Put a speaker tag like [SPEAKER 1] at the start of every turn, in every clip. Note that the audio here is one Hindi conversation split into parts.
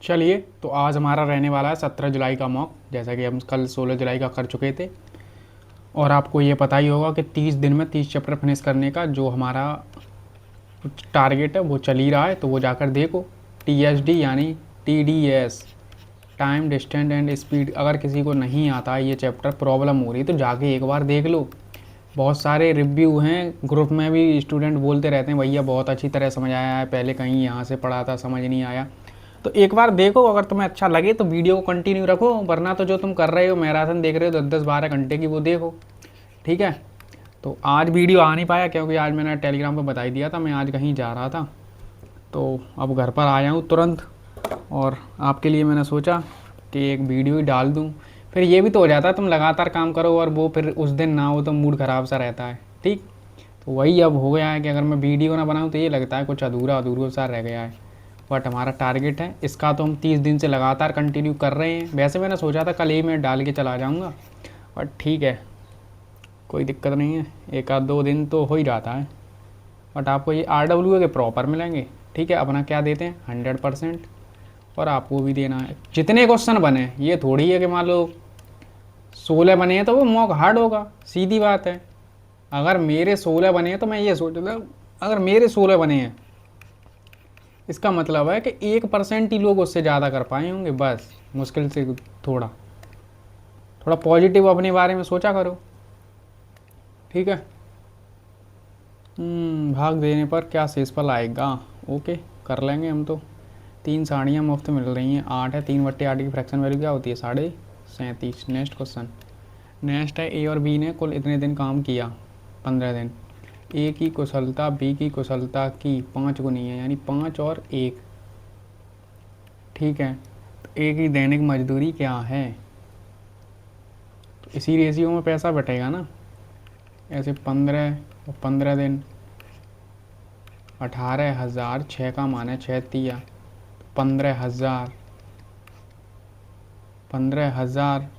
[SPEAKER 1] चलिए, तो आज हमारा रहने वाला है 17 जुलाई का मॉक, जैसा कि हम कल 16 जुलाई का कर चुके थे। और आपको ये पता ही होगा कि 30 दिन में 30 चैप्टर फिनिश करने का जो हमारा टारगेट है वो चल ही रहा है। तो वो जाकर देखो, TSD यानी TDS, time distance and speed. अगर किसी को नहीं आता है ये चैप्टर, प्रॉब्लम हो रही है, तो जाके एक बार देख लो। बहुत सारे रिव्यू हैं, ग्रुप में भी स्टूडेंट बोलते रहते हैं भैया बहुत अच्छी तरह समझ आया है, पहले कहीं यहाँ से पढ़ा था समझ नहीं आया। तो एक बार देखो, अगर तुम्हें अच्छा लगे तो वीडियो को कंटिन्यू रखो, वरना तो जो तुम कर रहे हो मैराथन देख रहे हो 10-10 12 घंटे की, वो देखो। ठीक है। तो आज वीडियो आ नहीं पाया क्योंकि आज मैंने टेलीग्राम पर बता ही दिया था, मैं आज कहीं जा रहा था। तो अब घर पर आया हूँ तुरंत, और आपके लिए मैंने सोचा कि एक वीडियो ही डाल दूँ। फिर ये भी तो हो जाता है तुम लगातार काम करो और वो फिर उस दिन ना हो तो मूड ख़राब सा रहता है। ठीक। तो वही अब हो गया है कि अगर मैं वीडियो ना बनाऊँ तो ये लगता है कुछ अधूरा अधूरा सा रह गया है। बट हमारा टारगेट है इसका, तो हम 30 दिन से लगातार कंटिन्यू कर रहे हैं। वैसे मैंने सोचा था कल ही मैं डाल के चला जाऊँगा, बट ठीक है, कोई दिक्कत नहीं है, एक आध दो दिन तो हो ही जाता है। बट आपको ये RWA के प्रॉपर मिलेंगे। ठीक है। अपना क्या देते हैं 100%, और आपको भी देना है जितने क्वेश्चन बने। ये थोड़ी है कि मान लो 16 बने हैं तो वो मॉक हार्ड होगा, सीधी बात है। अगर मेरे 16 बने हैं तो मैं ये सोच रहा हूँ, अगर मेरे 16 बने हैं इसका मतलब है कि 1% ही लोग उससे ज़्यादा कर पाए होंगे, बस मुश्किल से। थोड़ा थोड़ा पॉजिटिव अपने बारे में सोचा करो। ठीक है। भाग देने पर क्या शेष फल आएगा। ओके, कर लेंगे हम तो। 3 साड़ियाँ मुफ्त मिल रही हैं, 8 है, 3/8 की फ्रैक्शन वैल्यू क्या होती है 37.5। Next question. नेक्स्ट है, A और B ने कुल इतने दिन काम किया, 15 दिन। A की कुशलता B की कुशलता की 5 गुनी है, यानी 5 और 1। ठीक है। तो A की दैनिक मजदूरी क्या है, तो इसी रेशियो में पैसा बटेगा ना। ऐसे 15 और 15 दिन, 18,000, 6 का मान है 6 तिया, 15,000, 15,000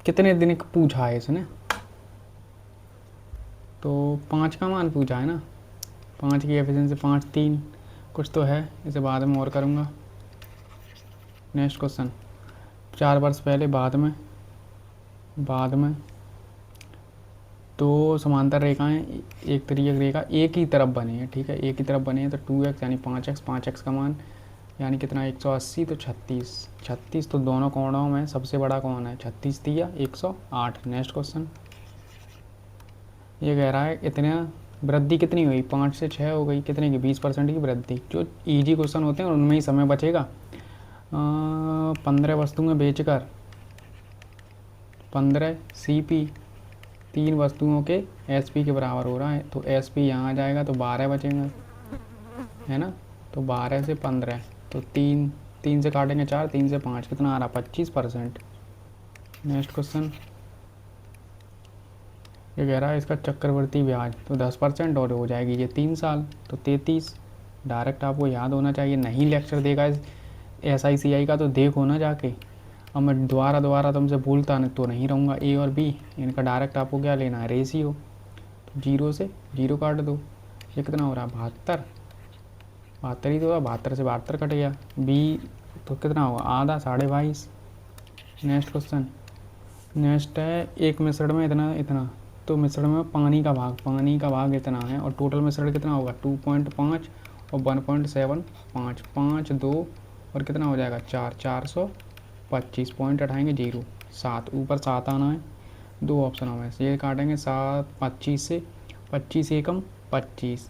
[SPEAKER 1] कितने दिन का पूछा है इसने, तो 5 का मान पूछा है ना। 5 की एफिशिएंसी 5 3 कुछ तो है, इसे बाद में और करूँगा। Next question. 4 वर्ष पहले, बाद में दो समांतर रेखाएं एक तिर्यक रेखा एक ही तरफ बने हैं। ठीक है, एक ही तरफ बने हैं तो 2x यानी 5x, 5x का मान यानी कितना 180, तो 36, 36। तो दोनों कोणों में सबसे बड़ा कौन है, 36 तिया 108। Next question. ये कह रहा है इतना वृद्धि कितनी हुई, 5 से 6 हो गई, कितने की 20% की वृद्धि। जो इजी क्वेश्चन होते हैं उनमें ही समय बचेगा। 15 वस्तुएं बेचकर 15 CP 3 वस्तुओं के SP के बराबर हो रहा है, तो SP यहाँ आ जाएगा तो 12 बचेंगे, है ना। तो 12 से 15, तो 3 से काटेंगे 4, 3 से 5, कितना आ रहा 25%। Next question. ये कह रहा है इसका चक्रवृद्धि ब्याज तो 10% और हो जाएगी ये 3 साल, तो 33। डायरेक्ट आपको याद होना चाहिए, नहीं लेक्चर देगा SICI का तो देखो ना जाके। अब मैं दोबारा तुमसे बोलता नहीं तो नहीं रहूँगा। A और B इनका डायरेक्ट आपको क्या लेना है, रेशियो। तो 0 से 0 काट दो, ये कितना हो रहा है 72, 72 ही तो होगा, 72 से 72 कट गया। B तो कितना होगा आधा, 22.5। Next question. नेक्स्ट है, एक मिश्रण में इतना इतना, तो मिश्रण में पानी का भाग इतना है, और टोटल मिश्रण कितना होगा 2.5 और 1.75, 5 2 और कितना हो जाएगा 4, 425। पॉइंट हटाएंगे 0, 7, ऊपर 7 आना है। 2 ऑप्शनों में से ये काटेंगे 7, 25 से, 25 एकम 25,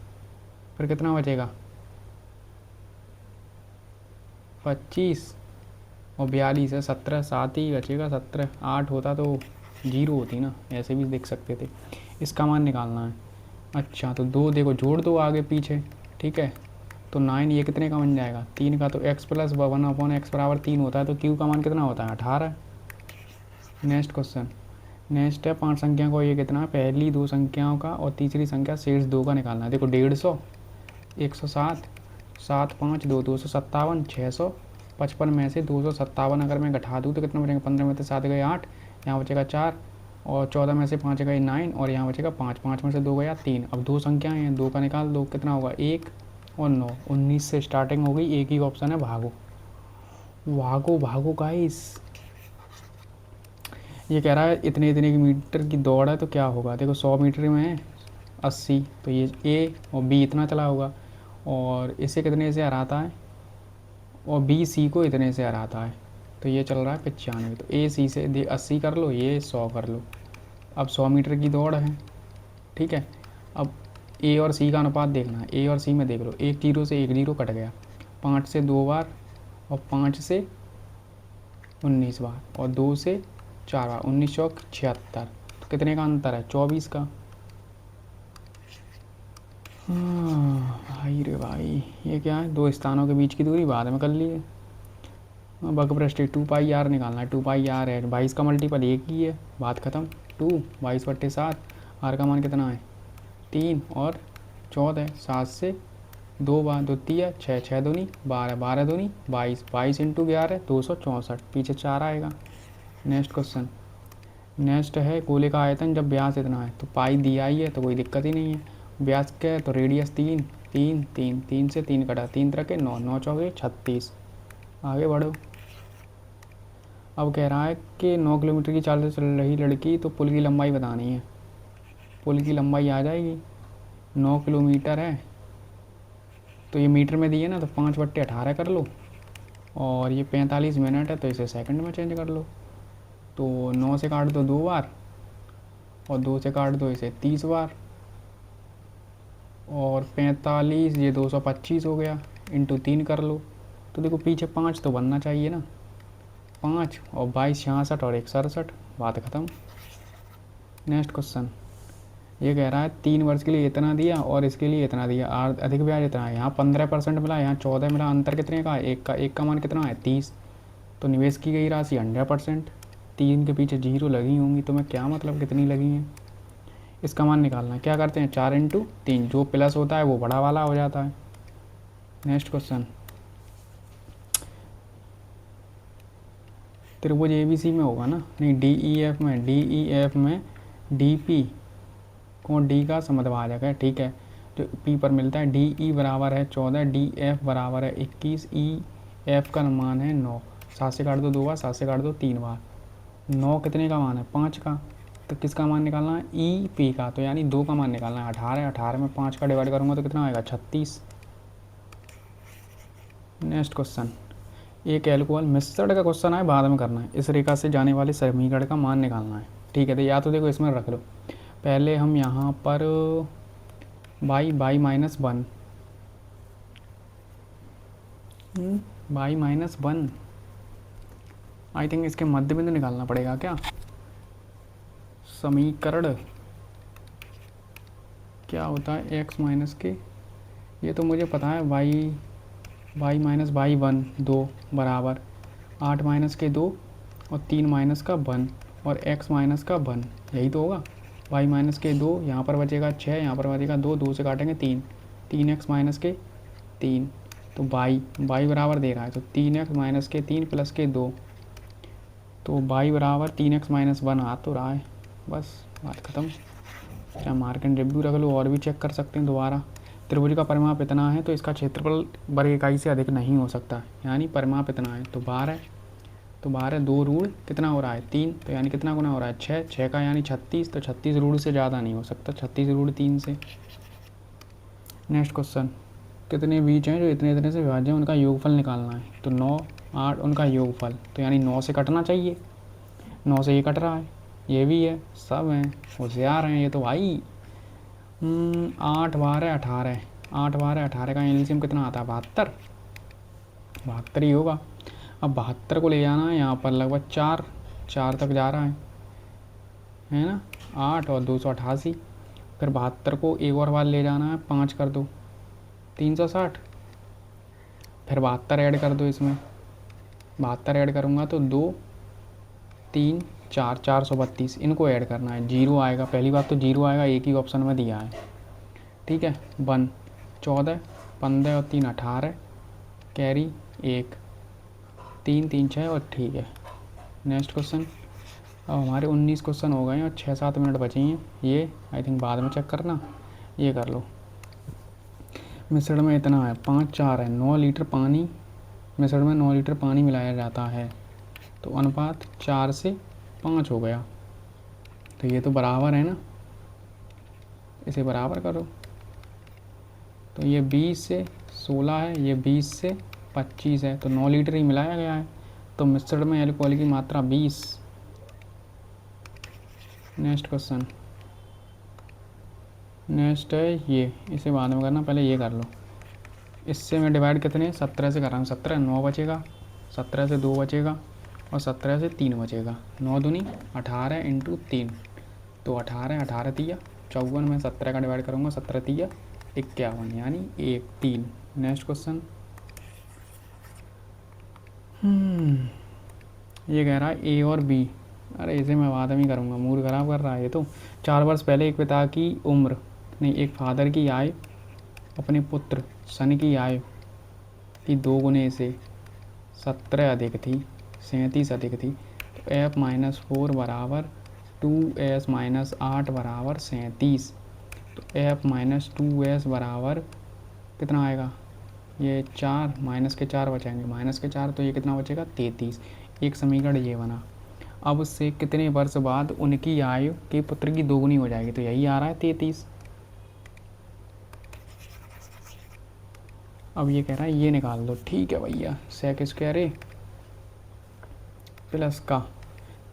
[SPEAKER 1] फिर कितना बचेगा 25 और 42 है 17, 7 ही बचेगा 17। 8 होता तो 0 होती ना, ऐसे भी देख सकते थे। इसका मान निकालना है। अच्छा, तो 2 देखो जोड़ दो आगे पीछे। ठीक है। तो 9 ये कितने का बन जाएगा 3 का, तो x + 1/x बराबर 3 होता है, तो q का मान कितना होता है 18। Next question. नेक्स्ट है 5 संख्या को ये कितना है, पहली 2 संख्याओं का और तीसरी संख्या शेष 2 का निकालना है। देखो 150, 107, 7 5 2 257, 655 में से 257 अगर मैं घटा दूँ तो कितना बचेगा, 15 में से 7 गए 8, यहाँ बचेगा 4, और 14 में से 5 गए 9, और यहाँ बचेगा 5, 5 में से 2 गया 3। अब 2 संख्याएँ हैं, 2 का निकाल दो, कितना होगा 1, और 9, 19 से स्टार्टिंग हो गई, एक ही ऑप्शन है भागो। भागो भागो गाइस। ये कह रहा है इतने इतने की मीटर की दौड़ है तो क्या होगा, देखो 100 मीटर में है 80, तो ये ए और बी इतना चला होगा, और इसे कितने से हराता है, और बी सी को इतने से हराता है, तो ये चल रहा है 95। तो ए सी से 80 कर लो, ये 100 कर लो। अब 100 मीटर की दौड़ है, ठीक है। अब ए और सी का अनुपात देखना है, ए और सी में देख लो, एक जीरो से एक जीरो कट गया, 5 से 2 बार, और 5 से 19 बार, और 2 से 4 बार, 19 चौक 76। तो कितने का अंतर है, 24 का। भाई रे भाई, ये क्या है, दो स्थानों के बीच की दूरी बाद में कर लिए। बग पृष्ठ 2 पाई आर निकालना है, 2 पाई आर है 22 का मल्टीपल एक ही है, बात खत्म। 2 22/7, आर का मान कितना है 3 और 14, 7 से 2 बार, 2 तिया 6, 6 दूनी 12, 12 दूनी 22, 22 इंटू 11 264, पीछे 4 आएगा। नेक्स्ट क्वेश्चन, नेक्स्ट है गोले का आयतन जब व्यास इतना है, तो पाई दिया ही है तो कोई दिक्कत ही नहीं है। व्यास क्या है, तो रेडियस 3, 3 3 3 से 3 कटा, 3 तरह के 9, 9 चौके 36। आगे बढ़ो। अब कह रहा है कि 9 किलोमीटर की चाल से चल रही लड़की, तो पुल की लंबाई बतानी है। पुल की लंबाई आ जाएगी, 9 किलोमीटर है, तो ये मीटर में दी है ना, तो 5/18 कर लो, और ये 45 मिनट है तो इसे सेकंड में चेंज कर लो। तो 9 से काट दो 2 बार, और 2 से काट दो इसे 30 बार, और 45 ये 225 हो गया, इंटू 3 कर लो। तो देखो पीछे 5 तो बनना चाहिए ना, 5 और 22 66 और 1 67, बात ख़त्म। नेक्स्ट क्वेश्चन, ये कह रहा है 3 वर्ष के लिए इतना दिया और इसके लिए इतना दिया, अधिक ब्याज इतना है, यहाँ 15% मिला, यहाँ 14 मिला, अंतर कितने का है, एक का मान कितना है 30। तो निवेश की गई राशि 100%, 3 के पीछे 0 लगी होंगी, तो मैं क्या मतलब कितनी लगी हैं, इसका मान निकालना है। क्या करते हैं, 4 इंटू 3, जो प्लस होता है वो बड़ा वाला हो जाता है। नेक्स्ट क्वेश्चन, त्रिभुज ABC में होगा ना, नहीं DEF में, DEF में DP को D का समद्विभाजक है, ठीक है। जो P पर मिलता है, DE बराबर है 14, DF बराबर है 21, EF का मान है 9। 7 से काट दो 2 बार, 7 से काट दो 3 बार, 9 कितने का मान है 5 का, तो किसका मान निकालना है EP का, तो यानी 2 का मान निकालना है। 18, 18 में 5 का डिवाइड करूँगा तो कितना आएगा 36। नेक्स्ट क्वेश्चन, एक एल्कोहल मिश्रण का क्वेश्चन है, बाद में करना है। इस रेखा से जाने वाले समीकरण का मान निकालना है, ठीक है। तो या तो देखो इसमें रख लो, पहले हम यहाँ पर बाई -1, बाई -1, आई थिंक इसके मध्य बिंदु निकालना पड़ेगा क्या, समीकरण क्या होता है x माइनस के, ये तो मुझे पता है, बाई माइनस बाई 1 2 बराबर 8 माइनस के 2 और 3 माइनस का 1 और x माइनस का 1, यही तो होगा। बाई माइनस के 2, यहाँ पर बचेगा 6, यहाँ पर बचेगा 2, 2 से काटेंगे 3, 3x माइनस के 3, तो बाई बराबर दे रहा है, तो 3x माइनस के 3 प्लस के 2, तो बाई बराबर 3x माइनस 1 आ तो रहा है। बस बात ख़त्म। चाहे मार्क एंड रिव्यू रख लो और भी चेक कर सकते हैं दोबारा। त्रिभुज का परिमाप इतना है तो इसका क्षेत्रफल वर्ग इकाई से अधिक नहीं हो सकता, यानी परिमाप इतना है, तो 12, तो 12 2 ऋण कितना हो रहा है 3, तो यानी कितना गुना हो रहा है 6, 6 का यानी 36, तो 36 ऋण से ज़्यादा नहीं हो सकता, 36 ऋण 3 से। नेक्स्ट क्वेश्चन, कितने बीज हैं जो इतने इतने से विभाज्य हैं, उनका योगफल निकालना है। तो 9 8 उनका योगफल, तो यानी 9 से कटना चाहिए, 9 से ये कट रहा है, ये भी है, सब हैं, होशियार हैं ये तो भाई। 8 12 18, 8 12 18 का एलसीएम कितना आता है 72, 72 ही होगा। अब 72 को ले जाना है यहाँ पर लगभग 4 तक जा रहा है ना, 8 और 288, फिर 72 को एक और बार ले जाना है, 5 कर दो 360, फिर 72 ऐड कर दो इसमें, 72 ऐड करूँगा तो 2 3 4 432, इनको ऐड करना है, 0 आएगा, पहली बात तो 0 आएगा, एक ही ऑप्शन में दिया है, ठीक है। 1 14 15 और 3 18, कैरी 1 3 3 6 और ठीक है। नेक्स्ट क्वेश्चन, अब हमारे 19 क्वेश्चन हो गए हैं और 6-7 मिनट बचे हैं, ये आई थिंक बाद में चेक करना, ये कर लो। मिश्रण में इतना है, 5 4 है, 9 लीटर पानी, मिश्रण में 9 लीटर पानी मिलाया जाता है, तो अनुपात 4 से 5 हो गया। तो ये तो बराबर है ना, इसे बराबर करो। तो ये 20 से 16 है, ये 20 से 25 है, तो 9 लीटर ही मिलाया गया है, तो मिश्रण में अल्कोहल की मात्रा 20। नेक्स्ट क्वेश्चन, नेक्स्ट है ये, इसे बाद में करना, पहले ये कर लो। इससे मैं डिवाइड कितने 17 से कर रहा हूँ, 17 9 बचेगा, 17 से 2 बचेगा और 17 से 3 बचेगा, 9 दूनी 18 इंटू 3, तो 18 18 तिया 54 में 17 का डिवाइड करूँगा, 17 तिया 51 यानी 1 3। नेक्स्ट क्वेश्चन, ये कह रहा है ए और बी, अरे इसे मैं बाद में ही करूँगा, मूड ख़राब कर रहा है ये तो। 4 वर्ष पहले एक पिता की उम्र नहीं, एक फादर की आय अपने पुत्र सन की आय की 2 गुने से 17 अधिक थी, 37 अधिक थी, तो f-4 बराबर 2s-8 बराबर 37, तो f-2s बराबर कितना आएगा, ये 4 माइनस के 4 बचाएंगे, माइनस के 4, तो ये कितना बचेगा 33। एक समीकरण ये बना। अब उससे कितने वर्ष बाद उनकी आयु के पुत्र की 2 गुनी हो जाएगी, तो यही आ रहा है 33। अब ये कह रहा है ये निकाल दो, ठीक है भैया, सेक स्क्वायर ए प्लस का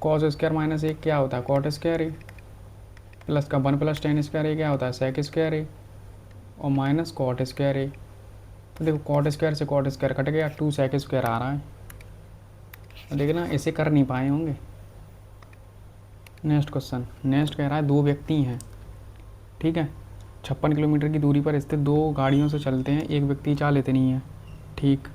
[SPEAKER 1] कॉस स्क्वायर माइनस 1 क्या होता है कॉट स्क्वायर ए, प्लस का 1 + tan स्क्वायर ए क्या होता है सेक स्क्वायर ए, और माइनस कॉट स्क्वायर ए। तो देखो कॉट स्क्वायर से कॉट स्क्वायर कट गया, 2 सेक स्क्वायर आ रहा है, तो देखना इसे कर नहीं पाए होंगे। नेक्स्ट क्वेश्चन, नेक्स्ट कह रहा है 2 व्यक्ति हैं, ठीक है, 56 किलोमीटर की दूरी पर स्थित 2 गाड़ियों से चलते हैं, एक व्यक्ति चाल इतनी है, ठीक,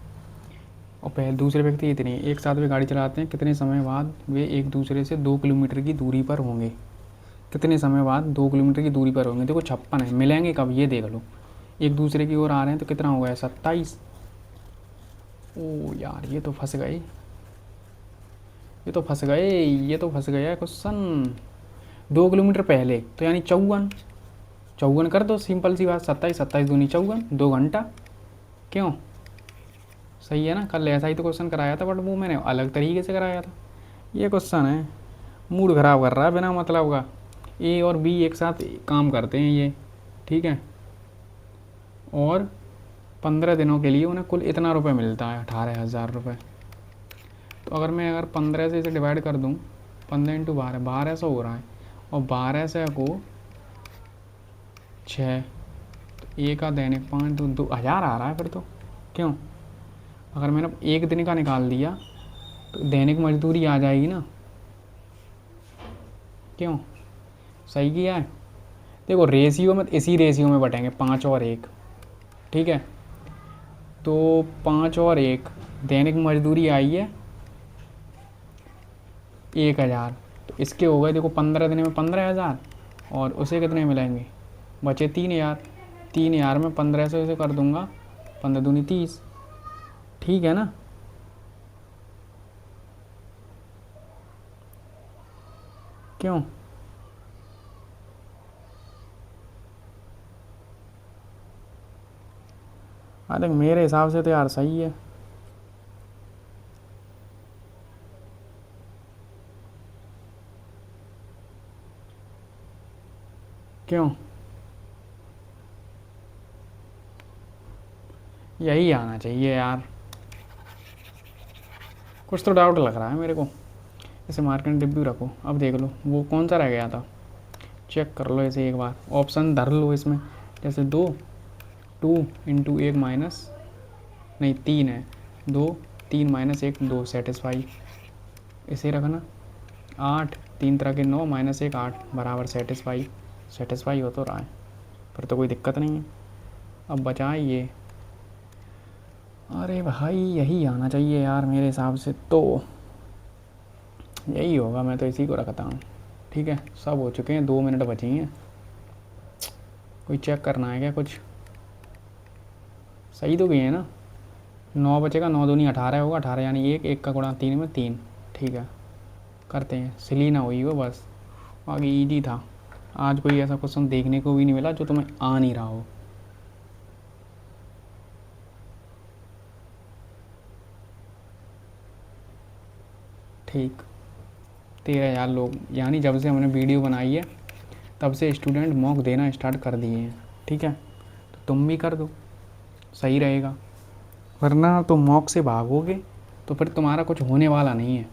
[SPEAKER 1] और पहले दूसरे व्यक्ति इतनी, एक साथ वे गाड़ी चलाते हैं, कितने समय बाद वे एक दूसरे से 2 किलोमीटर की दूरी पर होंगे, कितने समय बाद 2 किलोमीटर की दूरी पर होंगे। देखो 56 है, मिलेंगे कब ये देख लो, एक दूसरे की ओर आ रहे हैं तो कितना हो गया 27। ओ यार ये तो फंस गए, ये तो फंस गए, ये तो फंस गया क्वेश्चन। 2 किलोमीटर पहले तो यानी 54, 54 कर दो, सिंपल सी बात, 27 27 दूनी 54, 2 घंटा, क्यों सही है ना। कल ऐसा ही तो क्वेश्चन कराया था, बट वो मैंने अलग तरीके से कराया था। ये क्वेश्चन है, मूड ख़राब कर रहा है बिना मतलब का। ए और बी एक साथ काम करते हैं ये, ठीक है, और 15 दिनों के लिए उन्हें कुल इतना रुपए मिलता है 18,000 रुपये। तो अगर मैं 15 से इसे डिवाइड कर दूँ, 15 × 12 1200 हो रहा है, और 1200 को 6, तो ए का दैनिक 5 तो 2000 आ रहा है फिर तो, क्यों। अगर मैंने एक दिन का निकाल दिया तो दैनिक मजदूरी आ जाएगी ना, क्यों सही किया है। देखो रेशियो में, इसी रेशियो में बटेंगे 5 और 1, ठीक है, तो 5 और 1 दैनिक मजदूरी आई है 1000, तो इसके हो गए देखो 15 दिन में 15,000, और उसे कितने मिलेंगे बचे 3000, 3000 में 1500 से कर दूंगा, 15 दूनी 30, ठीक है ना। क्यों अरे मेरे हिसाब से तो यार सही है। क्यों यही आना चाहिए यार, कुछ तो डाउट लग रहा है मेरे को। इसे मार्केट डिब्यू रखो, अब देख लो वो कौन सा रह गया था, चेक कर लो इसे एक बार, ऑप्शन धर लो इसमें, जैसे 2 2 × 1 माइनस नहीं 3 है, 2 3 माइनस 1 2 सेटिस्फाई, इसे रखना 8 3 तरह के 9 माइनस 1 8 बराबर सेटिस्फाई, सेटिस्फाई हो तो रहा है, फिर तो कोई दिक्कत नहीं है। अब बचाए ये, अरे भाई यही आना चाहिए यार मेरे हिसाब से, तो यही होगा, मैं तो इसी को रखता हूँ, ठीक है। सब हो चुके हैं, 2 मिनट बचे हैं, कोई चेक करना है क्या कुछ, सही तो गए हैं ना। 9 बचेगा, 9 दूनी 18 होगा, 18 यानी 1 1 का गुणा 3 में 3, ठीक है करते हैं, सिली ना हुई वो बस, बाकी ईजी था। आज कोई ऐसा क्वेश्चन देखने को भी नहीं मिला जो तुम्हें आ नहीं रहा हो। ठीक 13,000 लोग, यानी जब से हमने वीडियो बनाई है तब से स्टूडेंट मॉक देना स्टार्ट कर दिए हैं। ठीक है, तो तुम भी कर दो, सही रहेगा। वरना तो मॉक से भागोगे तो फिर तुम्हारा कुछ होने वाला नहीं है।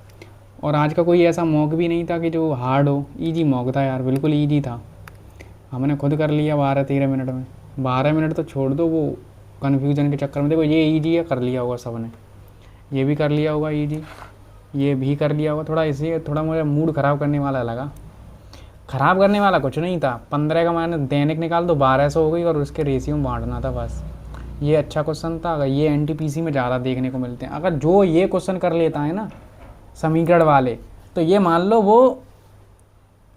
[SPEAKER 1] और आज का कोई ऐसा मॉक भी नहीं था कि जो हार्ड हो, ईजी मॉक था यार, बिल्कुल ईजी था। हमने खुद कर लिया 12-13 मिनट में। 12 मिनट तो छोड़ दो, वो कन्फ्यूज़न के चक्कर में देखो ये ईजी है, कर लिया होगा सबने, ये भी कर लिया होगा ईजी, ये भी कर लिया होगा। थोड़ा इसलिए थोड़ा मुझे मूड ख़राब करने वाला लगा। ख़राब करने वाला कुछ नहीं था, 15 का मैंने दैनिक निकाल दो 1200 हो गई और उसके रेशियो में बांटना था बस। ये अच्छा क्वेश्चन था। अगर ये एनटीपीसी में ज़्यादा देखने को मिलते हैं, अगर जो ये क्वेश्चन कर लेता है ना समीकरण वाले, तो ये मान लो वो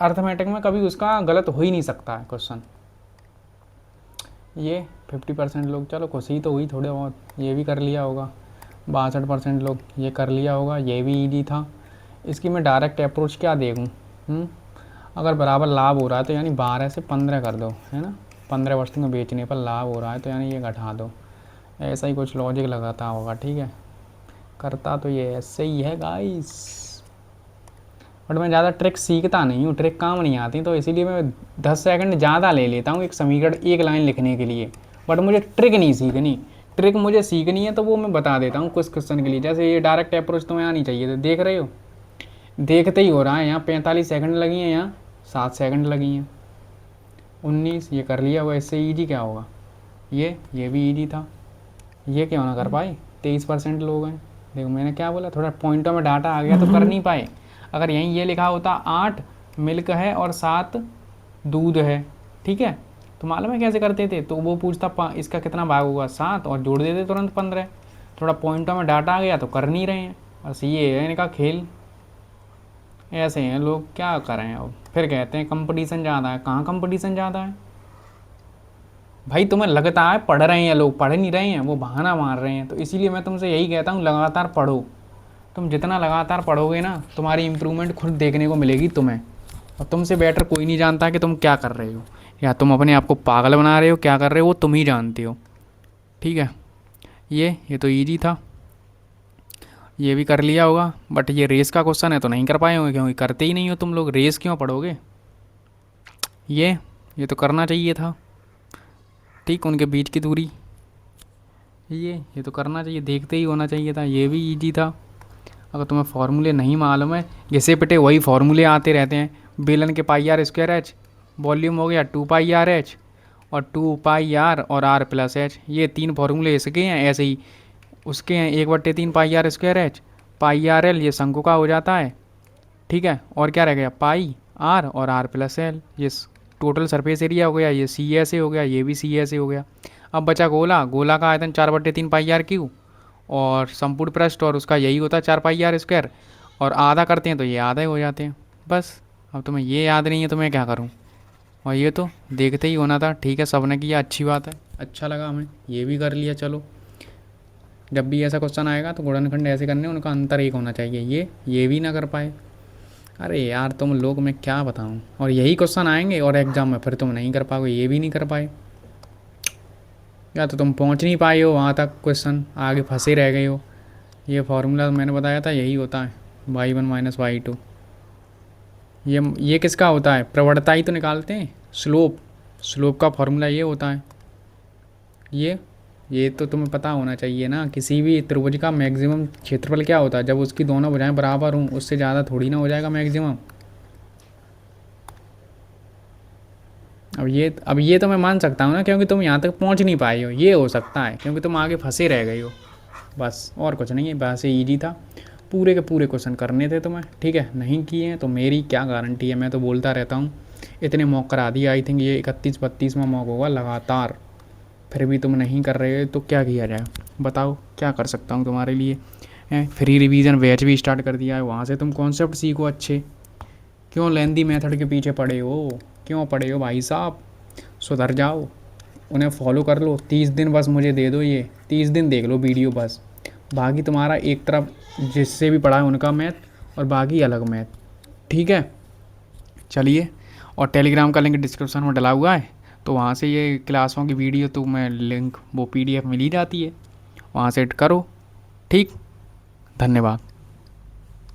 [SPEAKER 1] अर्थमेटिक में कभी उसका गलत हो ही नहीं सकता है क्वेश्चन। ये 50% लोग, चलो खुशी तो हुई थोड़े बहुत, ये भी कर लिया होगा। 62% लोग ये कर लिया होगा, ये भी ईजी था। इसकी मैं डायरेक्ट अप्रोच क्या देखूँ? अगर बराबर लाभ हो रहा है तो यानी 12 से 15 कर दो, है ना। 15 वस्तु में बेचने पर लाभ हो रहा है तो यानी ये घटा दो, ऐसा ही कुछ लॉजिक लगाता होगा। ठीक है, करता तो ये ऐसे ही है गाइस, बट मैं ज़्यादा ट्रिक सीखता नहीं हूँ, ट्रिक काम नहीं आती, तो इसीलिए मैं 10 सेकंड ज़्यादा ले लेता हूँ एक समीकरण एक लाइन लिखने के लिए। बट मुझे ट्रिक नहीं सीखनी, ट्रिक मुझे सीखनी है तो वो मैं बता देता हूँ कुछ क्वेश्चन के लिए। जैसे ये डायरेक्ट अप्रोच तुम्हें आनी चाहिए, तो देख रहे हो, देखते ही हो रहा है। यहाँ 45 सेकंड लगी हैं, यहाँ 7 सेकंड लगी हैं। 19 ये कर लिया हुआ, इससे ईजी क्या होगा? ये भी ईजी था, ये क्यों ना कर पाए? 23% लोग हैं। देखो मैंने क्या बोला, थोड़ा पॉइंटों में डाटा आ गया तो कर नहीं पाए। अगर यहीं ये लिखा होता 8 मिल्क है और 7 दूध है, ठीक है, तो मालूम है कैसे करते थे? तो वो पूछता इसका कितना भाग होगा 7 और जोड़ देते तुरंत 15। थोड़ा पॉइंटों में डाटा आ गया तो कर नहीं रहे हैं, बस ये है इनका खेल। ऐसे हैं लोग, क्या करें अब। फिर कहते हैं कंपटीशन ज़्यादा है, कहाँ कंपटीशन ज़्यादा है भाई? तुम्हें लगता है पढ़ रहे हैं लोग, पढ़ नहीं रहे हैं, वो बहाना मार रहे हैं। तो इसीलिए मैं तुमसे यही कहता हूँ, लगातार पढ़ो। तुम जितना लगातार पढ़ोगे ना, तुम्हारी इम्प्रूवमेंट खुद देखने को मिलेगी तुम्हें। और तुमसे बेटर कोई नहीं जानता कि तुम क्या कर रहे हो, या तुम अपने आप को पागल बना रहे हो, क्या कर रहे हो वो तुम ही जानते हो। ठीक है, ये तो ईजी था, ये भी कर लिया होगा। बट ये रेस का क्वेश्चन है तो नहीं कर पाए होंगे, क्योंकि करते ही नहीं हो तुम लोग, रेस क्यों पढ़ोगे? ये तो करना चाहिए था। ठीक, उनके बीच की दूरी, ये तो करना चाहिए, देखते ही होना चाहिए था। ये भी ईजी था। अगर तुम्हें फार्मूले नहीं मालूम है, घिसे पिटे वही फार्मूले आते रहते हैं। बेलन के पाई आर स्क्वायर एच, वॉल्यूम हो गया 2 पाई आर एच, और 2 पाई आर और आर प्लस एच, ये 3 फार्मूले इसके हैं। ऐसे ही उसके हैं 1/3 pi R square H, pi R L, ये शंकु का हो जाता है। ठीक है, और क्या रह गया? पाई आर और आर प्लस एल, ये टोटल सरफेस एरिया हो गया। ये सी एस ए हो गया, ये भी सी एस ए हो गया। अब बचा गोला, गोला का आयतन 4/3 पाई आर क्यू, और संपूर्ण पृष्ठ और उसका यही होता है 4 पाई आर स्क्वायर, और आधा करते हैं तो ये आधे हो जाते हैं बस। अब तुम्हें ये याद नहीं है तो मैं क्या करूँ? और ये तो देखते ही होना था। ठीक है, सबने किया, अच्छी बात है, अच्छा लगा हमें, ये भी कर लिया। चलो, जब भी ऐसा क्वेश्चन आएगा तो गुणनखंड ऐसे करने, उनका अंतर एक होना चाहिए। ये भी ना कर पाए, अरे यार तुम लोग, मैं क्या बताऊँ। और यही क्वेश्चन आएंगे और एग्जाम में फिर तुम नहीं कर पाओगे, ये भी नहीं कर पाए, या तो तुम पहुंच नहीं पाए हो वहाँ तक, क्वेश्चन आगे फंसे रह गए हो। ये फार्मूला मैंने बताया था, यही होता है y1 माइनस y2। ये किसका होता है? प्रवणता ही तो निकालते हैं, स्लोप का फार्मूला ये होता है। ये तो तुम्हें पता होना चाहिए ना। किसी भी त्रिभुज का मैक्सिमम क्षेत्रफल क्या होता है? जब उसकी दोनों भुजाएं बराबर हों, उससे ज़्यादा थोड़ी ना हो जाएगा मैक्सिमम। अब ये तो मैं मान सकता हूँ ना, क्योंकि तुम यहाँ तक पहुँच नहीं पाए हो। ये हो सकता है क्योंकि तुम आगे फंसे रह गए हो, बस, और कुछ नहीं है। वैसे ईजी था, पूरे के पूरे क्वेश्चन करने थे तुम्हें। ठीक है, नहीं किए हैं तो मेरी क्या गारंटी है, मैं तो बोलता रहता हूँ। इतने मॉक करा दिए, आई थिंक ये 31-32वां मॉक होगा लगातार, फिर भी तुम नहीं कर रहे हो तो क्या किया जाए बताओ? क्या कर सकता हूँ तुम्हारे लिए? फ्री रिवीजन बैच भी स्टार्ट कर दिया है, वहाँ से तुम कॉन्सेप्ट सीखो अच्छे। क्यों लेंदी मेथड के पीछे पड़े हो? क्यों पड़े हो भाई साहब? सुधर जाओ, उन्हें फॉलो कर लो। 30 दिन बस मुझे दे दो, ये 30 दिन देख लो वीडियो बस। बाकी तुम्हारा एक तरफ जिससे भी पढ़ा है उनका मैथ और बाकी अलग मैथ। ठीक है, चलिए। और टेलीग्राम का लिंक डिस्क्रिप्शन में डला हुआ है, तो वहाँ से ये क्लासों की वीडियो तो मैं लिंक वो PDF मिल ही जाती है, वहाँ से करो। ठीक, धन्यवाद।